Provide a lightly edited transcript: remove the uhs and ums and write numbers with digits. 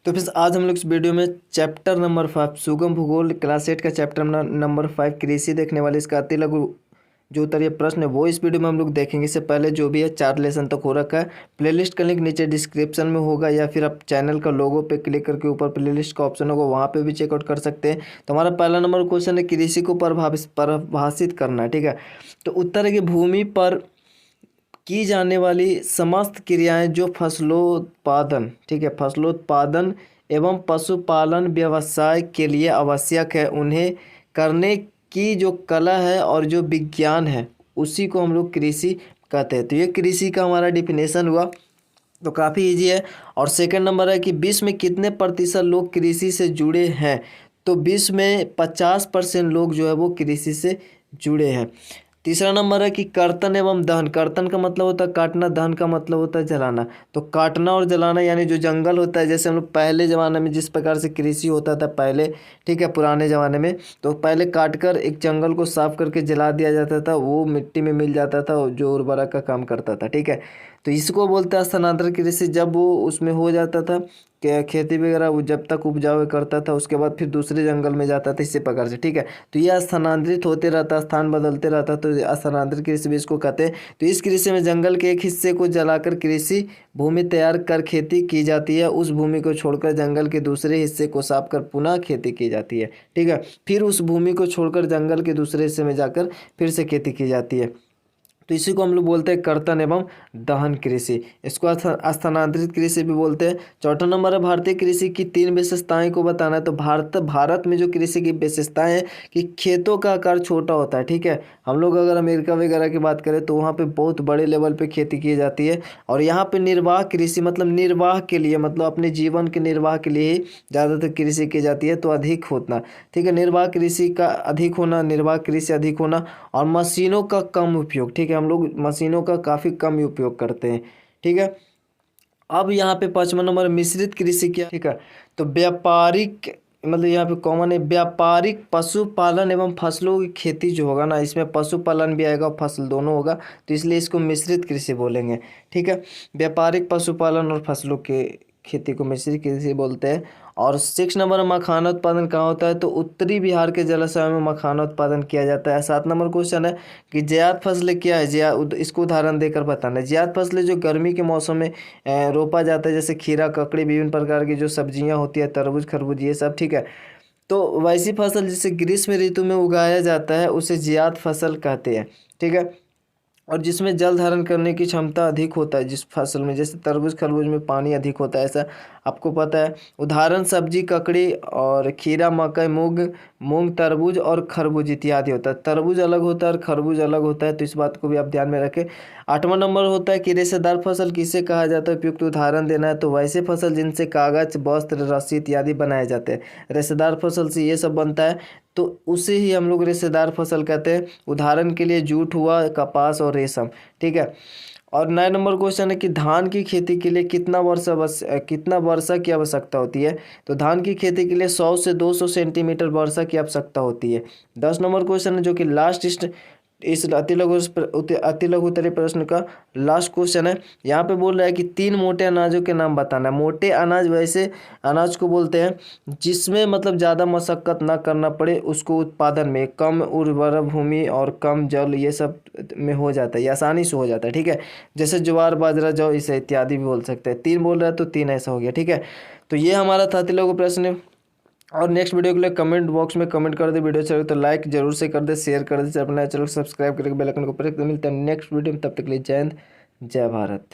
तो फिर आज हम लोग इस वीडियो में चैप्टर नंबर 5 सुगम भूगोल क्लास 8 का चैप्टर नंबर 5 कृषि देखने वाले। इसका अति लघु जो उत्तरीय प्रश्न है वो इस वीडियो में हम लोग देखेंगे। इससे पहले जो भी है 4 लेसन तक हो रखा है। प्लेलिस्ट का लिंक नीचे डिस्क्रिप्शन में होगा या फिर आप चैनल का लोगो पे क्लिक करके ऊपर प्लेलिस्ट का ऑप्शन होगा, वहाँ पे भी चेकआउट कर सकते हैं। तो हमारा पहला नंबर क्वेश्चन है कृषि को परिभाषित करना। ठीक है, तो उत्तर है कि भूमि पर की जाने वाली समस्त क्रियाएं जो फसलोत्पादन, ठीक है, फसलोत्पादन एवं पशुपालन व्यवसाय के लिए आवश्यक है, उन्हें करने की जो कला है और जो विज्ञान है उसी को हम लोग कृषि कहते हैं। तो ये कृषि का हमारा डिफिनेशन हुआ, तो काफ़ी इजी है। और सेकंड नंबर है कि विश्व में कितने प्रतिशत लोग कृषि से जुड़े हैं। तो विश्व में 50% लोग जो है वो कृषि से जुड़े हैं। तीसरा नंबर है कि कर्तन एवं दहन। कर्तन का मतलब होता है काटना, दहन का मतलब होता है जलाना। तो काटना और जलाना यानी जो जंगल होता है, जैसे हम लोग पहले ज़माने में जिस प्रकार से कृषि होता था पहले, ठीक है, पुराने ज़माने में, तो पहले काट कर एक जंगल को साफ करके जला दिया जाता था, वो मिट्टी में मिल जाता था जो उर्वरक का काम करता था। ठीक है, तो इसको बोलते हैं स्थानांतरण कृषि। जब वो उसमें हो जाता था क्या खेती वगैरह, वो जब तक उपजाऊ करता था उसके बाद फिर दूसरे जंगल में जाता था, इसी प्रकार से। ठीक है, तो यह स्थानांतरित होते रहता, स्थान बदलते रहता, तो स्थानांतरित कृषि भी इसको कहते हैं। तो इस कृषि में जंगल के एक हिस्से को जलाकर कृषि भूमि तैयार कर खेती की जाती है, उस भूमि को छोड़कर जंगल के दूसरे हिस्से को साफ कर पुनः खेती की जाती है। ठीक है, फिर उस भूमि को छोड़कर जंगल के दूसरे हिस्से में जाकर फिर से खेती की जाती है। तो इसी को हम लोग बोलते हैं कर्तन एवं दहन कृषि। इसको स्थानांतरित कृषि भी बोलते हैं। चौथा नंबर है भारतीय कृषि की 3 विशेषताएं को बताना है। तो भारत में जो कृषि की विशेषताएं हैं कि खेतों का आकार छोटा होता है। ठीक है, हम लोग अगर अमेरिका वगैरह की बात करें तो वहाँ पे बहुत बड़े लेवल पे खेती की जाती है। और यहाँ पे निर्वाह कृषि मतलब निर्वाह के लिए, मतलब अपने जीवन के निर्वाह के लिए ही ज़्यादातर कृषि की जाती है, तो अधिक होना। ठीक है, निर्वाह कृषि का अधिक होना, निर्वाह कृषि अधिक होना, और मशीनों का कम उपयोग। ठीक है, हम लोग मशीनों का काफ़ी कम उपयोग करते हैं। ठीक है, अब यहाँ पे 5वां नंबर मिश्रित कृषि क्या। ठीक है, तो व्यापारिक मतलब यहाँ पे कॉमन है व्यापारिक पशुपालन एवं फसलों की खेती जो होगा ना, इसमें पशुपालन भी आएगा और फसल दोनों होगा, तो इसलिए इसको मिश्रित कृषि बोलेंगे। ठीक है, व्यापारिक पशुपालन और फसलों के खेती को मिश्रित कृषि बोलते हैं। और 6 नंबर मखाना उत्पादन कहाँ होता है। तो उत्तरी बिहार के जलाशय में मखाना उत्पादन किया जाता है। 7 नंबर क्वेश्चन है कि ज़ैद फसलें क्या है। इसको उदाहरण देकर बताना है। ज़ैद फसलें जो गर्मी के मौसम में रोपा जाता है, जैसे खीरा, ककड़ी, विभिन्न प्रकार की जो सब्जियां होती है, तरबूज, खरबूज, ये सब। ठीक है, तो वैसी फसल जिसे ग्रीष्म ऋतु में उगाया जाता है उसे ज़ैद फसल कहते हैं। ठीक है, और जिसमें जल धारण करने की क्षमता अधिक होता है, जिस फसल में, जैसे तरबूज खरबूज में पानी अधिक होता है, ऐसा आपको पता है। उदाहरण सब्जी ककड़ी और खीरा, मकई, मूंग, तरबूज और खरबूज इत्यादि होता है। तरबूज अलग होता है और खरबूज अलग होता है, तो इस बात को भी आप ध्यान में रखें। 8वां नंबर होता है कि रेशेदार फसल किसे कहा जाता है। उपयुक्त उदाहरण देना है। तो वैसे फसल जिनसे कागज, वस्त्र, रस्सी इत्यादि बनाए जाते हैं, रेशेदार फसल से ये सब बनता है, तो उसे ही हम लोग रेशेदार फसल कहते हैं। उदाहरण के लिए जूट हुआ, कपास और रेशम। ठीक है, और 9 नंबर क्वेश्चन है कि धान की खेती के लिए कितना वर्षा की आवश्यकता होती है। तो धान की खेती के लिए 100 से 200 सेंटीमीटर वर्षा की आवश्यकता होती है। 10 नंबर क्वेश्चन है जो कि लास्ट इस अति लघु उत्तरीय प्रश्न का लास्ट क्वेश्चन है। यहाँ पे बोल रहा है कि 3 मोटे अनाजों के नाम बताना है। मोटे अनाज वैसे अनाज को बोलते हैं जिसमें मतलब ज़्यादा मशक्कत ना करना पड़े, उसको उत्पादन में कम उर्वरा भूमि और कम जल ये सब में हो जाता है, ये आसानी से हो जाता है। ठीक है, जैसे ज्वार, बाजरा, जौ, इसे इत्यादि भी बोल सकते हैं। 3 बोल रहा है तो 3 ऐसा हो गया। ठीक है, तो ये हमारा था अति लघु प्रश्न। और नेक्स्ट वीडियो के लिए कमेंट बॉक्स में कमेंट कर दे। वीडियो चले तो लाइक जरूर से कर दे, शेयर कर दे, अपना चैनल को सब्सक्राइब करके बेल आइकन को प्रेस कर। मिलते हैं नेक्स्ट वीडियो में, तब तक के लिए जय हिंद, जय भारत।